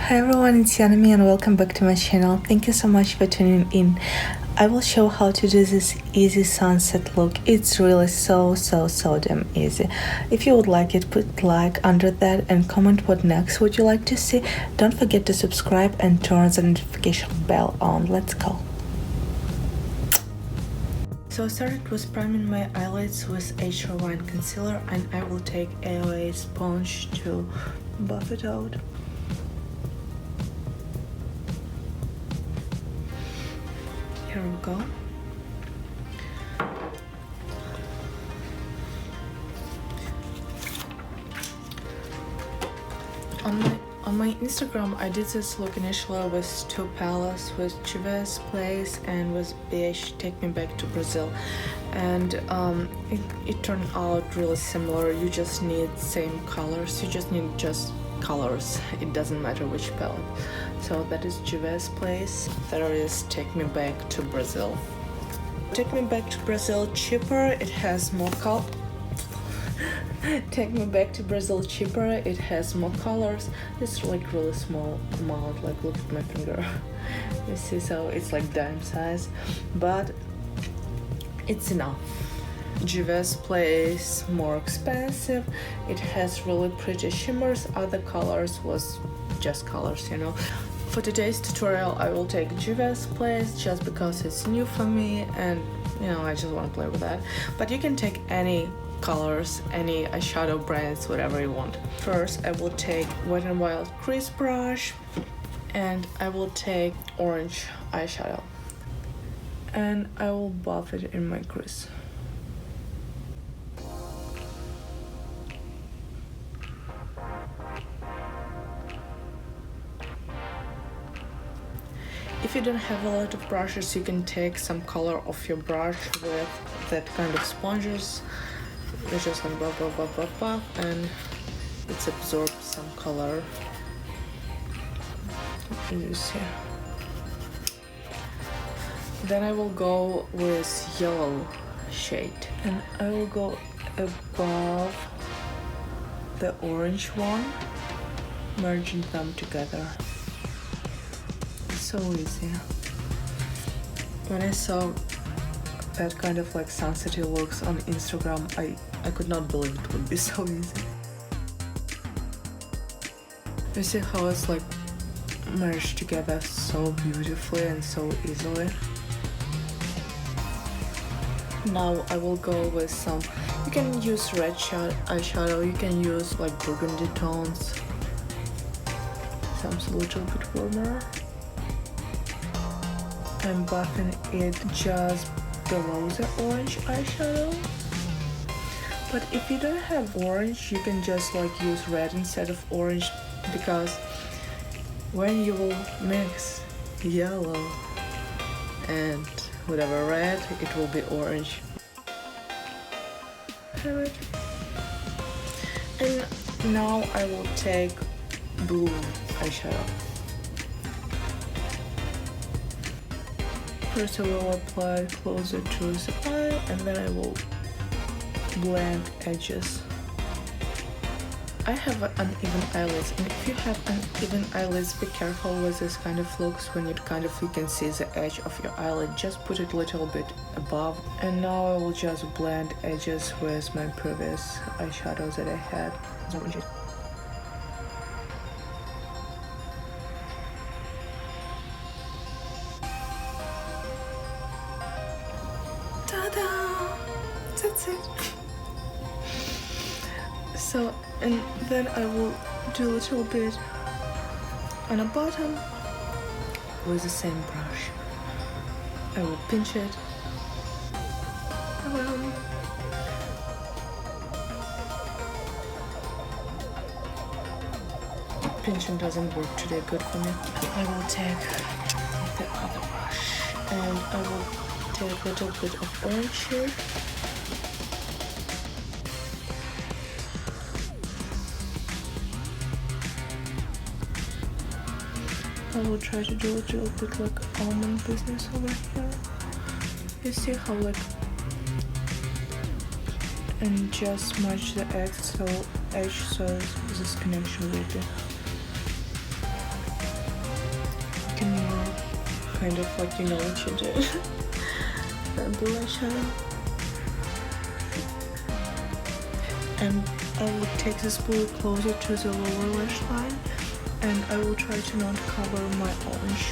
Hi everyone, it's Yanami and welcome back to my channel. Thank you so much for tuning in. I will show how to do this easy sunset look. It's really so damn easy. If you would like it, put like under that and comment what next would you like to see. Don't forget to subscribe and turn the notification bell on. Let's go. So I started with priming my eyelids with eyeshadow wine concealer, and I will take a sponge to buff it out. Here we go. On my Instagram, I did this look initially with two palettes, with Juvia's Place and with Beige Take Me Back to Brazil, and it turned out really similar. You just need same colors. You just need colors. It doesn't matter which palette. So that is Juvia's Place. There is Take Me Back to Brazil. Take Me Back to Brazil cheaper. It has more color. Take Me Back to Brazil cheaper. It has more colors. It's like really small amount. Like look at my finger. You see, so it's like dime size, but it's enough. Juvia's Place more expensive. It has really pretty shimmers. Other colors was just colors, you know. For today's tutorial, I will take Juvia's Place just because it's new for me, and you know I just want to play with that. But you can take any colors, any eyeshadow brands, whatever you want. First, I will take Wet n Wild crease brush, and I will take orange eyeshadow, and I will buff it in my crease. If you don't have a lot of brushes, you can take some color off your brush with that kind of sponges. You just like buff, and it absorbs some color. You see. Then I will go with yellow shade, and I will go above the orange one, merging them together. So easy. When I saw that kind of like sunsetty looks on Instagram, I could not believe it would be so easy. You see how it's like merged together so beautifully and so easily. Now I will go with some, you can use red eyeshadow, you can use like burgundy tones, sounds a little bit warmer. I'm buffing it just below the orange eyeshadow. But if you don't have orange, you can just like use red instead of orange, because when you will mix yellow and whatever red, it will be orange. Alright. And now I will take blue eyeshadow. First I will apply closer to the eye, and then I will blend edges. I have uneven eyelids, and if you have uneven eyelids, be careful with this kind of looks. When you can see the edge of your eyelid, just put it a little bit above. And now I will just blend edges with my previous eyeshadow that I had. That's it. So, and then I will do a little bit on the bottom with the same brush. I will pinch it around. Pinching doesn't work today good for me. I will take the other brush, and I will take a little bit of orange shade. I will try to do a little bit like almond business over here. You see how like, and just match the edge so this connection will be can kind of like, you know what you did. And blue eyeshadow. And I will take this blue closer to the lower lash line, and I will try to not cover my orange.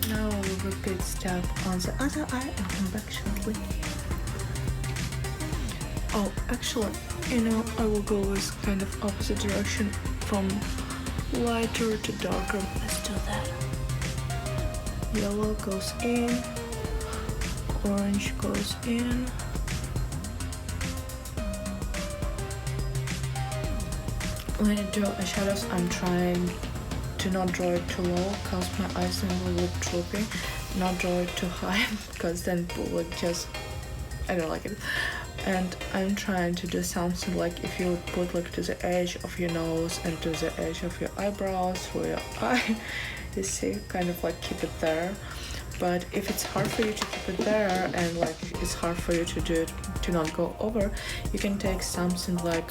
Now I will repeat step on the other eye and come back shortly. Oh, actually, you know, I will go with kind of opposite direction from lighter to darker. Let's do that. Yellow goes in, orange goes in. When I do eyeshadows, I'm trying to not draw it too low because my eyes will look droopy. Not draw it too high because then it will look just, I don't like it. And I'm trying to do something like if you would put like to the edge of your nose and to the edge of your eyebrows through your eye, you see, kind of like keep it there. But if it's hard for you to keep it there and like it's hard for you to do it to not go over, you can take something like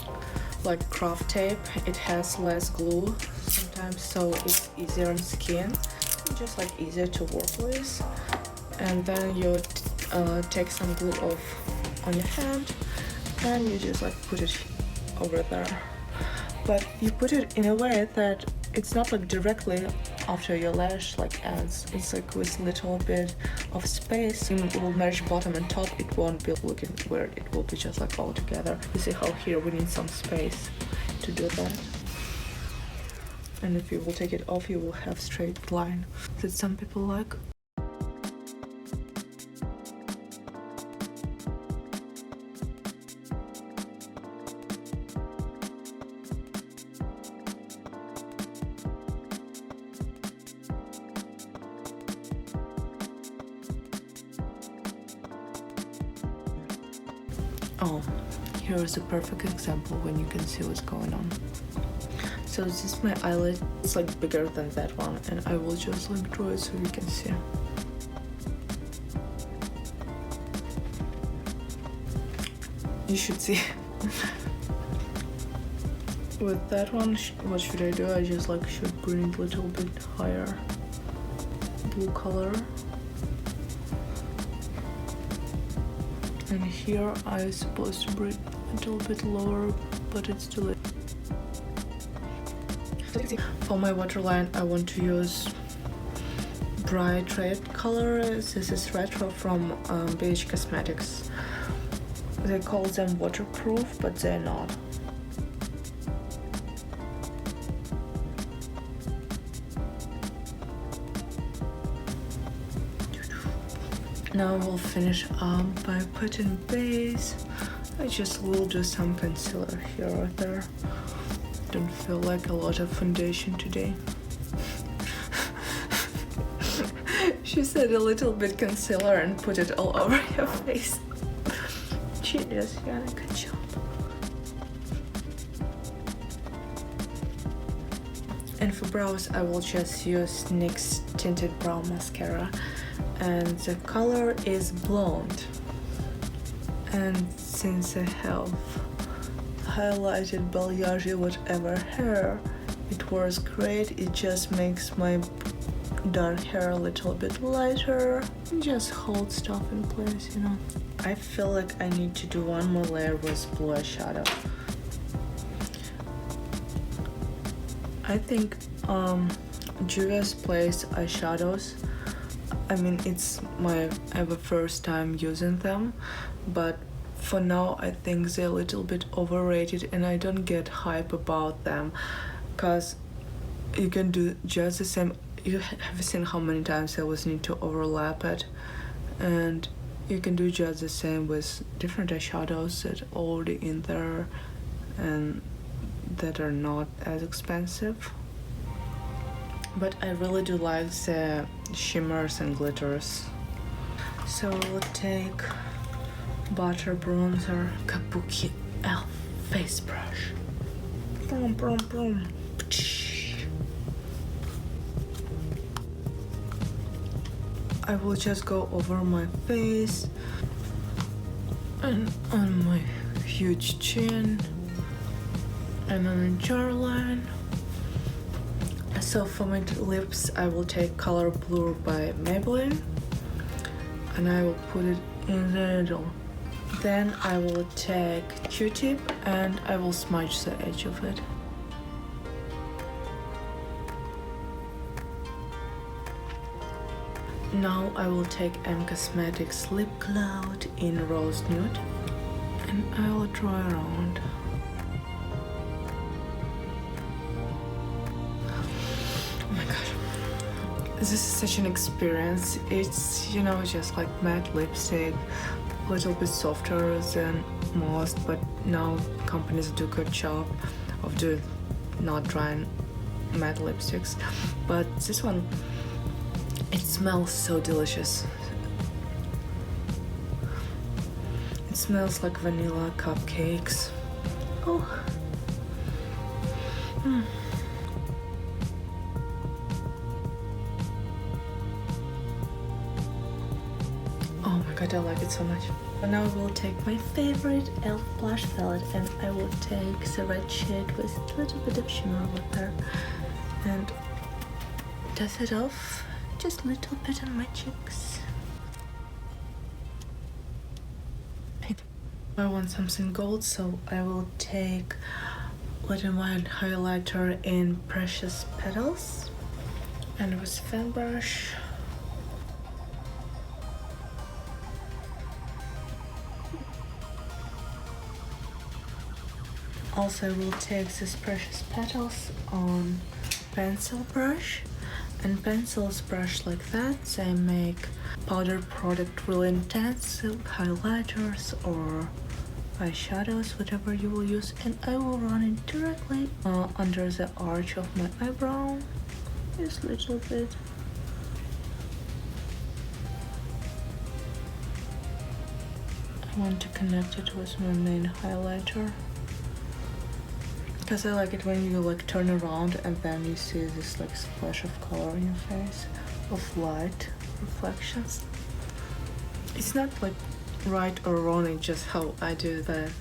craft tape. It has less glue sometimes, so it's easier on skin, just like easier to work with. And then you take some glue off on your hand and you just like put it over there, but you put it in a way that it's not like directly after your lash like ends. It's like with little bit of space. It will match bottom and top. It won't be looking weird. It will be just like all together. You see how here we need some space to do that. And if you will take it off, you will have straight line that some people like. Oh, here is a perfect example when you can see what's going on. So this is my eyelid. It's like bigger than that one, and I will just like draw it so you can see. You should see. With that one, what should I do? I just like should bring it a little bit higher. Blue color. And here I'm supposed to bring a little bit lower, but it's too late. For my waterline, I want to use bright red color. This is retro from BH Cosmetics. They call them waterproof, but they're not. Now we'll finish up by putting base. I just will do some concealer here or there. Don't feel like a lot of foundation today. She said a little bit concealer and put it all over your face. Genius, yeah, good job. And for brows, I will just use NYX Tinted Brow Mascara. And the color is blonde. And since I have highlighted balayage whatever hair, it works great. It just makes my dark hair a little bit lighter and just hold stuff in place, you know. I feel like I need to do one more layer with blue eyeshadow. I think Juvia's Place eyeshadows, I mean, it's my ever first time using them, but for now I think they're a little bit overrated and I don't get hype about them, because you can do just the same. You have seen how many times I was need to overlap it, and you can do just the same with different eyeshadows that are already in there and that are not as expensive. But I really do like the shimmers and glitters. So we'll take Butter Bronzer Kabuki Elf Face Brush. Boom, boom, boom. I will just go over my face and on my huge chin and then a jawline. So for my lips, I will take color Blur by Maybelline and I will put it in the middle. Then I will take Q-tip and I will smudge the edge of it. Now I will take M Cosmetics Lip Cloud in Rose Nude and I will draw around. Oh my god, this is such an experience. It's, you know, just like matte lipstick, a little bit softer than most, but now companies do a good job of doing not drying matte lipsticks. But this one, it smells so delicious. It smells like vanilla cupcakes. Oh. Oh my god, I like it so much. And now I will take my favorite e.l.f. blush palette and I will take the red shade with a little bit of shimmer with her and dust it off just a little bit on my cheeks. I want something gold, so I will take Wet n Wild highlighter in Precious Petals and with fan brush. Also, I will take this Precious Petals on pencil brush, and pencils brush like that, they make powder product really intense, highlighters or eyeshadows, whatever you will use, and I will run it directly under the arch of my eyebrow, just a little bit. I want to connect it with my main highlighter. Because I like it when you like turn around and then you see this like splash of color in your face, of light reflections. It's not like right or wrong, it's just how I do that.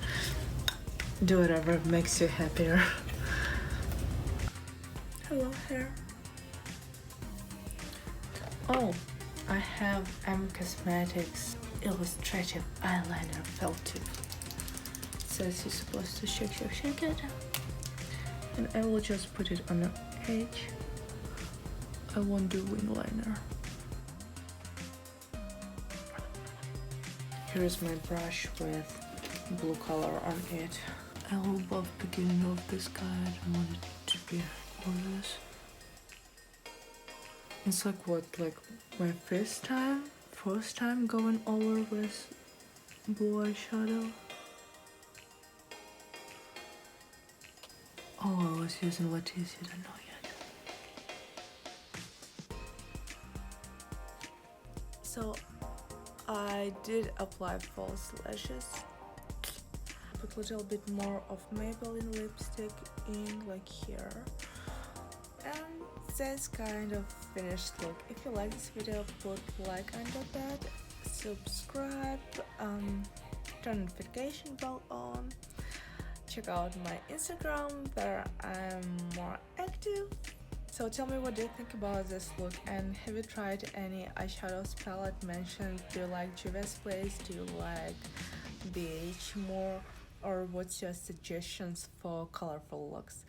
Do whatever makes you happier. Hello hair. Oh, I have M Cosmetics Illustrative Eyeliner Felt Tip. It says you're supposed to shake it. And I will just put it on the edge. I won't do wing liner. Here is my brush with blue color on it. I love the beginning of this guy. I don't want it to be obvious. It's like what, like my first time going over with blue eyeshadow. Oh, I was using Ebates, you don't know yet. So I did apply false lashes. Put a little bit more of Maybelline lipstick in like here. And that's kind of finished look. If you like this video, put like under that, subscribe, turn notification bell on. Check out my Instagram, there I'm more active. So tell me what do you think about this look, and have you tried any eyeshadows palette mentioned? Do you like Juvia's place? Do you like BH more? Or what's your suggestions for colorful looks?